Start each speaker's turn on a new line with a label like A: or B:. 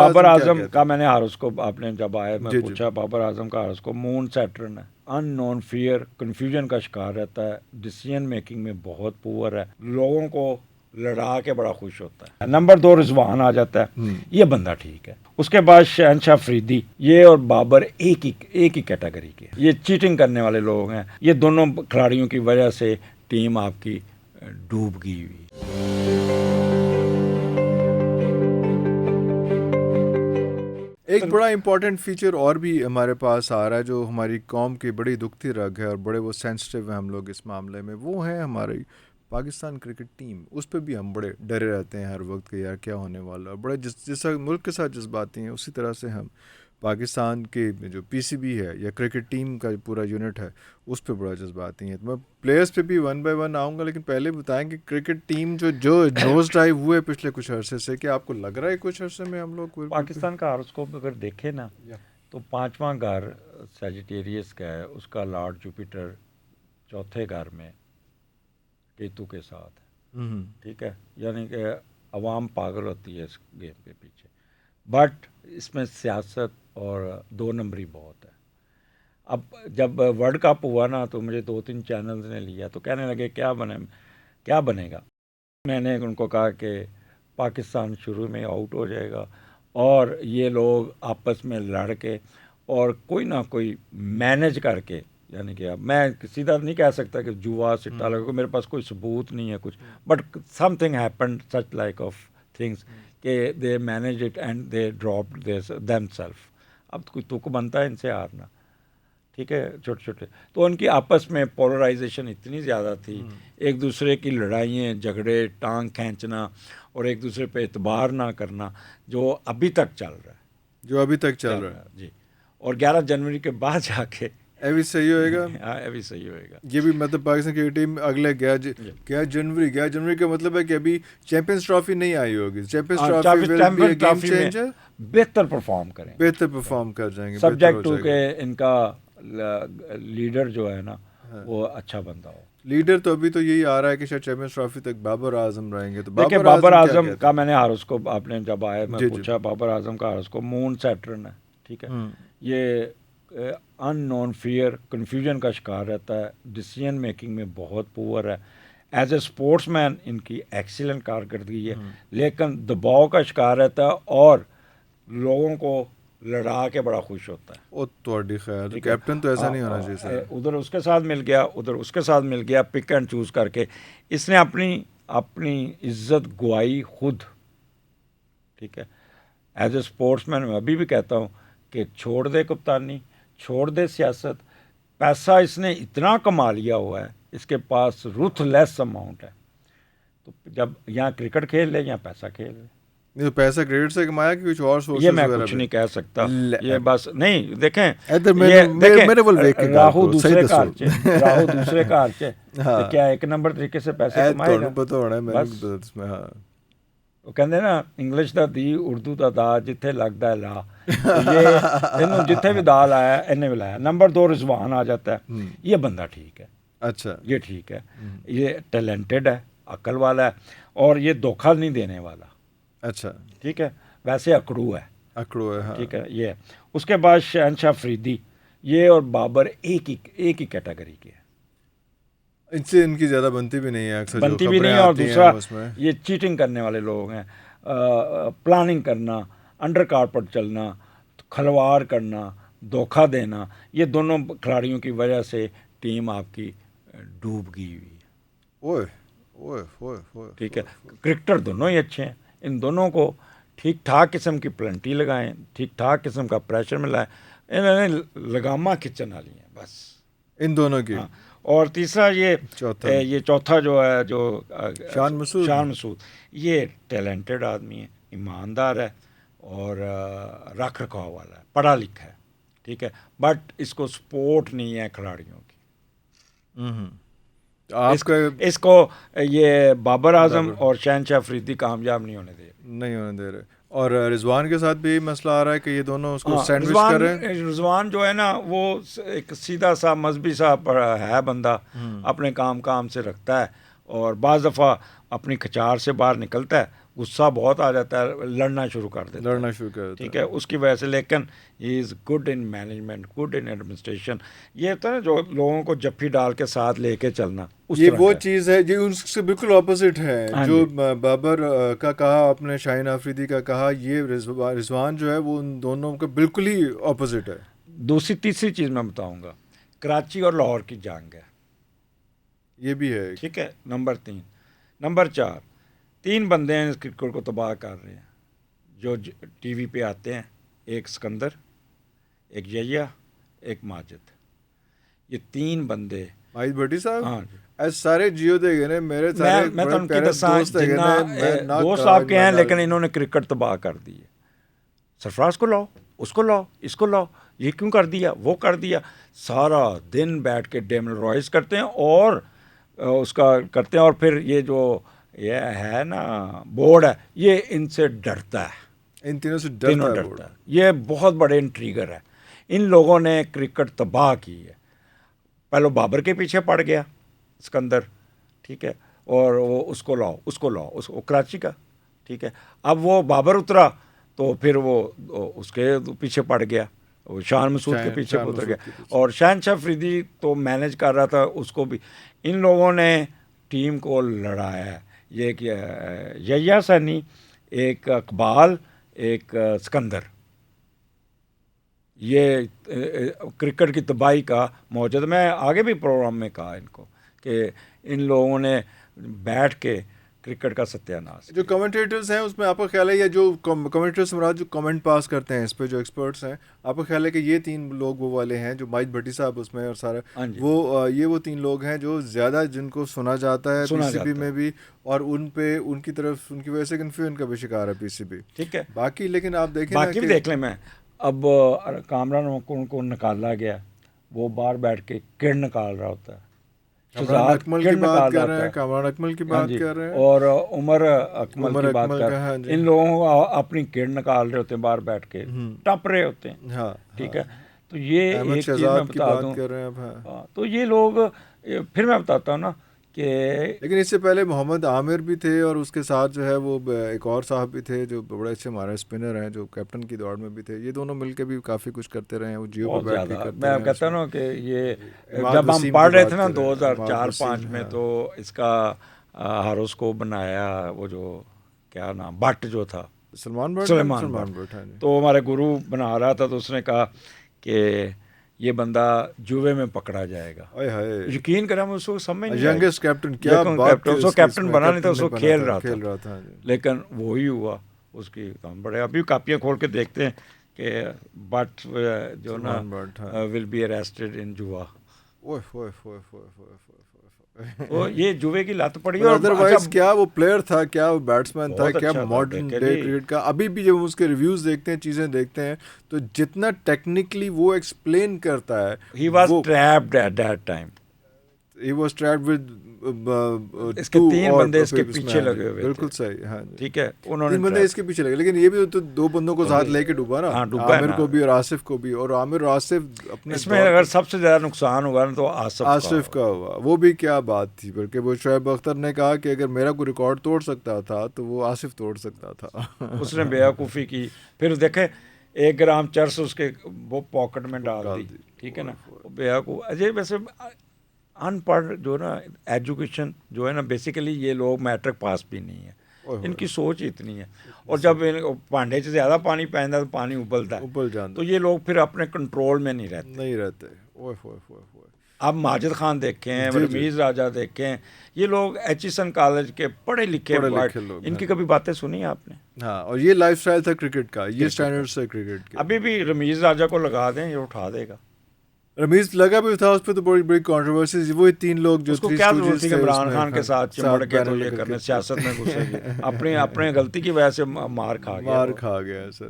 A: بابر اعظم کا میں نے ہارس کو آپ نے جب آیا میں پوچھا بابر اعظم کا ہارس کو مون سیٹرن ہے، ان نون فیئر، کنفیوژن کا شکار رہتا ہے، ڈیسیژن میکنگ میں بہت پور ہے، لوگوں کو لڑا کے بڑا خوش ہوتا ہے۔ نمبر 2 رضوان آ جاتا ہے، یہ بندہ ٹھیک ہے۔ اس کے بعد شہنشاہ فریدی، یہ اور بابر ایک ہی کیٹیگری کے، یہ چیٹنگ کرنے والے لوگ ہیں، یہ دونوں کھلاڑیوں کی وجہ سے ٹیم آپ کی ڈوب گئی ہوئی۔
B: ایک بڑا امپورٹنٹ فیچر اور بھی ہمارے پاس آ رہا ہے جو ہماری قوم کی بڑی دکھتی رگ ہے اور بڑے وہ سینسٹیو ہیں ہم لوگ اس معاملے میں، وہ ہے ہماری پاکستان کرکٹ ٹیم۔ اس پہ بھی ہم بڑے ڈرے رہتے ہیں ہر وقت کہ یار کیا ہونے والا ہے، بڑے جس ملک کے ساتھ جذباتی ہیں اسی طرح سے ہم پاکستان کے جو پی سی بی ہے یا کرکٹ ٹیم کا پورا یونٹ ہے اس پہ بڑا جذباتی ہیں۔ تو میں پلیئرس پہ بھی 1 بائی 1 آؤں گا، لیکن پہلے بتائیں کہ کرکٹ ٹیم جو نوز ڈرائیو ہوئے پچھلے کچھ عرصے سے، کہ آپ کو لگ رہا ہے کچھ عرصے میں ہم لوگ
A: پاکستان کا ہاروسکوپ اگر دیکھیں نا تو 5واں گھر سیجیٹیریس کا ہے، اس کا لارڈ جوپیٹر 4تھے گھر میں کیتو کے ساتھ ہے، ٹھیک ہے، یعنی کہ عوام پاگل ہوتی ہے اس گیم کے پیچھے، بٹ اس میں سیاست اور 2 نمبری بہت ہے۔ اب جب ورلڈ کپ ہوا نا تو مجھے 2-3 چینلز نے لیا تو کہنے لگے کیا بنے گا، میں نے ان کو کہا کہ پاکستان شروع میں آؤٹ ہو جائے گا اور یہ لوگ آپس میں لڑ کے اور کوئی نہ کوئی مینج کر کے، یعنی کہ اب میں سیدھا نہیں کہہ سکتا کہ جوا سٹا لگا، میرے پاس کوئی ثبوت نہیں ہے کچھ، but something happened such like of things کہ they manage it and they drop them self. اب کوئی تک بنتا ہے ان سے ہارنا، ٹھیک ہے، چھوٹے چھوٹے تو ان کی آپس میں پولرائزیشن اتنی زیادہ تھی، ایک دوسرے کی لڑائیاں جھگڑے ٹانگ کھینچنا اور ایک دوسرے پہ اعتبار نہ کرنا جو ابھی تک چل رہا ہے جی۔ اور 11 جنوری کے بعد جا کے
B: ابھی صحیح ہوئے گا،
A: ابھی صحیح ہوئے گا۔
B: یہ بھی مطلب پاکستان کی ٹیم اگلے 11 جنوری کا مطلب ہے کہ ابھی چیمپئنز ٹرافی نہیں آئی ہوگی، چیمپئنز ٹرافی میں
A: بہتر پرفارم کریں،
B: بہتر پرفارم کر جائیں گے،
A: سبجیکٹ ٹو کہ ان کا لیڈر جو ہے نا وہ اچھا بندہ ہو۔
B: لیڈر تو ابھی تو یہی آ رہا ہے کہ شاید چیمپئنز ٹرافی تک بابر اعظم رہیں گے۔ تو
A: دیکھیں بابر اعظم کا میں نے ہارس کو آپ نے جب آیا میں پوچھا بابر اعظم کا ہارس کو مون سیٹرن ہے، ٹھیک ہے، یہ ان نون فیئر، کنفیوژن کا شکار رہتا ہے، ڈیسیژن میکنگ میں بہت پور ہے، ایز اے اسپورٹس مین ان کی ایکسیلنٹ کارکردگی ہے، لیکن دباؤ کا شکار رہتا ہے اور لوگوں کو لڑا کے بڑا خوش ہوتا ہے۔
B: او تھوڑی خیر کیپٹن تو ایسا نہیں ہونا چاہیے سر،
A: ادھر اس کے ساتھ مل گیا ادھر اس کے ساتھ مل گیا، پک اینڈ چوز کر کے اس نے اپنی عزت گوائی خود، ٹھیک ہے۔ ایز اے اسپورٹس مین میں ابھی بھی کہتا ہوں کہ چھوڑ دے کپتانی، چھوڑ دے سیاست، پیسہ اس نے اتنا کما لیا ہوا ہے، اس کے پاس روتھ لیس اماؤنٹ ہے، تو جب یہاں کرکٹ کھیل لے یا پیسہ کھیل لے۔
B: یہ پیسہ کریڈٹ سے کمایا کہ کچھ اور سورسز؟
A: یہ میں کچھ نہیں کہہ سکتا، یہ بس نہیں دیکھیں راہو دوسرے کار چے کیا ایک نمبر طریقے سے پیسے کمائے گا، وہ کہندے نا انگلش دا دی اردو دا دا جتھے لگدا ہے لا، یہ جتھے بھی دا لایا انہیں بھی لایا۔ نمبر 2 رضوان آ جاتا ہے، یہ بندہ ٹھیک ہے،
B: اچھا یہ
A: ٹھیک ہے، یہ ٹیلنٹڈ ہے، عقل والا ہے اور یہ دھوکہ نہیں دینے والا،
B: اچھا
A: ٹھیک ہے، ویسے اکڑو ہے،
B: ٹھیک
A: ہے یہ۔ اس کے بعد شہنشاہ فریدی، یہ اور بابر ایک ہی کیٹیگری کے ہیں،
B: ان سے ان کی زیادہ بنتی بھی نہیں ہے، اکثر
A: بنتی بھی نہیں ہے، اور دوسرا یہ چیٹنگ کرنے والے لوگ ہیں، پلاننگ کرنا، انڈر کارپٹ چلنا، کھلواڑ کرنا، دھوکہ دینا، یہ دونوں کھلاڑیوں کی وجہ سے ٹیم آپ کی ڈوب گئی ہوئی ہے، ٹھیک ہے۔ کرکٹر دونوں ہی اچھے ہیں، ان دونوں کو ٹھیک ٹھاک قسم کی پلنٹی لگائیں، ٹھیک ٹھاک قسم کا پریشر ملائیں، انہوں نے لگامہ کھچن والی ہیں بس
B: ان دونوں کی۔
A: اور تیسرا یہ چوتھا جو ہے جو شان مسعود، یہ ٹیلنٹڈ آدمی ہے، ایماندار ہے اور رکھ رکھاؤ والا ہے، پڑھا لکھا ہے، ٹھیک ہے، بٹ اس کو سپورٹ نہیں ہے کھلاڑیوں کی، اس کو یہ بابر اعظم اور شہنشاہ فریدی کامیاب نہیں ہونے دے رہے۔
B: اور رضوان کے ساتھ بھی یہی مسئلہ آ رہا ہے کہ یہ دونوں اس کو سینڈوچ کر رہے ہیں۔
A: رضوان جو ہے نا وہ ایک سیدھا سا مذہبی سا ہے بندہ، اپنے کام سے رکھتا ہے اور بعض دفعہ اپنی کچار سے باہر نکلتا ہے غصہ بہت آ جاتا ہے, لڑنا شروع کر دیتا ہے,
B: لڑنا شروع کر دیتا
A: ٹھیک ہے, اس کی وجہ سے. لیکن he is good in management, good in administration. یہ ہوتا ہے نا جو لوگوں کو جفی ڈال کے ساتھ لے کے چلنا, اس
B: یہ
A: طرح
B: وہ
A: کا.
B: چیز ہے جو ان سے بالکل اپوزٹ ہے. جو بابر کا کہا آپ نے, شاہین آفریدی کا کہا, یہ رضوان جو ہے وہ ان دونوں کا بالکل ہی اپوزٹ ہے.
A: دوسری تیسری چیز میں بتاؤں گا, کراچی اور لاہور کی جنگ ہے,
B: یہ بھی ہے.
A: ٹھیک ہے, نمبر 3. نمبر 4, 3 بندے ہیں اس کرکٹ کو تباہ کر رہے ہیں جو ٹی وی پہ آتے ہیں, ایک سکندر, ایک یحییٰ, ایک ماجد. یہ 3 بندے.
B: ماہد بھٹی صاحب,
A: ہاں,
B: ایسے سارے جیو دے گئے میرے سارے
A: میں تو ان کی
B: دوست
A: دوست آپ کے ہیں, لیکن انہوں نے کرکٹ تباہ کر دی ہے. سرفراز کو لاؤ, اس کو لاؤ, اس کو لاؤ, یہ کیوں کر دیا, وہ کر دیا. سارا دن بیٹھ کے ڈیمل رائز کرتے ہیں اور اس کا کرتے ہیں, اور پھر یہ جو یہ ہے نا بورڈ ہے, یہ ان سے ڈرتا ہے,
B: ان تینوں سے ڈرتا ہے.
A: یہ بہت بڑے انٹریگر ہے. ان لوگوں نے کرکٹ تباہ کی ہے. پہلے بابر کے پیچھے پڑ گیا سکندر, ٹھیک ہے, اور وہ اس کو لاؤ, اس کو لاؤ, اس کو کراچی کا, ٹھیک ہے. اب وہ بابر اترا تو پھر وہ اس کے پیچھے پڑ گیا, شان مسعود کے پیچھے اتر گیا, اور شہنشاہ افریدی تو مینیج کر رہا تھا اس کو بھی. ان لوگوں نے ٹیم کو لڑایا ہے. یہ کہ یحییٰ ثانی, ایک اقبال, ایک سکندر, یہ کرکٹ کی تباہی کا موجود. میں آگے بھی پروگرام میں کہا ان کو کہ ان لوگوں نے بیٹھ کے کرکٹ کا ستیہ ناش.
B: جو کمنٹیٹرز ہیں اس میں آپ کا خیال ہے, یا جو کمنٹیٹرز مراد جو کمنٹ پاس کرتے ہیں اس پہ, جو ایکسپرٹس ہیں, آپ کا خیال ہے کہ یہ 3 لوگ وہ والے ہیں جو ماہد بھٹی صاحب اس میں اور سارا وہ 3 لوگ ہیں جو زیادہ جن کو سنا جاتا ہے پی سی بی میں بھی, اور ان پہ ان کی طرف ان کی وجہ سے کنفیوژن کا بھی شکار ہے پی سی بی,
A: ٹھیک ہے.
B: باقی لیکن آپ دیکھیں
A: باقی بھی دیکھ لیں. میں اب کامران کو نکالا گیا, وہ باہر بیٹھ کے کڑ نکال رہا ہوتا ہے,
B: کامران اکمل کی بات کر رہے ہیں, کامران اکمل کی بات کر رہے ہیں,
A: اور عمر اکمل کی بات کر رہے ہیں. ان لوگوں کو اپنی کڑ نکال رہے ہوتے ہیں, باہر بیٹھ کے ٹپ رہے ہوتے ہیں, ٹھیک ہے. تو یہ ایک چیز میں بتا دوں, تو یہ لوگ, پھر میں بتاتا ہوں نا کہ
B: لیکن اس سے پہلے محمد عامر بھی تھے, اور اس کے ساتھ جو ہے وہ ایک اور صاحب بھی تھے جو بڑے اچھے ہمارے اسپنر ہیں, جو کیپٹن کی دوڑ میں بھی تھے. یہ دونوں مل کے بھی کافی کچھ کرتے رہے ہیں, وہ جیو پہ بیٹھ کے کرتے رہے ہیں.
A: میں کہتا ہوں کہ یہ جب ہم پڑھ رہے تھے نا 2004-05 میں, تو اس کا ہاروسکوپ بنایا وہ جو کیا نام, بٹ جو تھا,
B: سلمان بٹ,
A: تو ہمارے گرو بنا رہا تھا, تو اس نے کہا کہ یہ بندہ جوے میں پکڑا جائے گا. یقین کریں, ہم اس کو سمجھ نہیں,
B: ینگسٹ کیپٹن, کیا بات ہے,
A: اس کو کیپٹن بنا نہیں تھا, اس کو کھیل رہا
B: تھا,
A: لیکن وہی ہوا. اس کی بڑے ابھی کاپیاں کھول کے دیکھتے ہیں کہ بٹ جو نا ول بی اریسٹڈ ان جوا. تو یہ جوے کی لت پڑی.
B: اور ادروائز کیا وہ پلیئر تھا, کیا وہ بیٹسمین تھا, کیا ماڈرن ڈے کرکٹ کا. ابھی بھی جب اس کے ریویوز دیکھتے ہیں, چیزیں دیکھتے ہیں, تو جتنا ٹیکنیکلی وہ ایکسپلین کرتا ہے,
A: he was trapped at that time.
B: he was trapped with
A: اس کے 3 بندے اس کے پیچھے لگے ہوئے,
B: بالکل صحیح, ہاں
A: ٹھیک ہے, انہوں نے
B: 3 بندے اس کے پیچھے لگے, لیکن یہ بھی تو 2 بندوں کو ساتھ لے کے ڈوبا نا, عامر کو بھی اور آصف کو بھی. اور عامر اور آصف اپنے
A: اس میں اگر سب سے زیادہ نقصان ہوا نا تو
B: آصف کا ہوا. وہ بھی کیا بات تھی, بلکہ وہ شعیب اختر نے کہا کہ اگر میرا کوئی ریکارڈ توڑ سکتا تھا تو وہ آصف توڑ سکتا تھا.
A: اس نے بیوقوفی کی. پھر دیکھیں 1 گرام چرس اس کے وہ پاکٹ میں ڈال دی, ٹھیک ہے نا, بیوقوف. اجے ویسے ان پڑھ جو نا ایجوکیشن جو ہے نا, بیسیکلی یہ لوگ میٹرک پاس بھی نہیں ہے, ان کی سوچ اتنی ہے. اور جب پانڈے سے زیادہ پانی پہنتا ہے تو پانی ابلتا ہے, تو یہ لوگ پھر اپنے کنٹرول میں نہیں رہتے. اب ماجد خان دیکھیں, رمیز راجہ دیکھیں, یہ لوگ ایچیسن کالج کے پڑھے لکھے لوگ, ان کی کبھی باتیں سنی آپ نے؟
B: ہاں, اور یہ لائف سٹائل تھا کرکٹ کا, یہ سٹینڈرڈ تھا کرکٹ کے.
A: ابھی بھی رمیز راجہ کو لگا دیں, یہ اٹھا دے گا.
B: رمیز لگا بھی تھا, اس پہ تو بڑی بڑی کنٹروورسیز. وہی 3 لوگ جو
A: کیا ضرورت تھی کہ عمران خان کے ساتھ چمڑ کے تو یہ کرنے, سیاست میں گھسے گئے, اپنے غلطی کی وجہ سے مار کھا گیا
B: سر.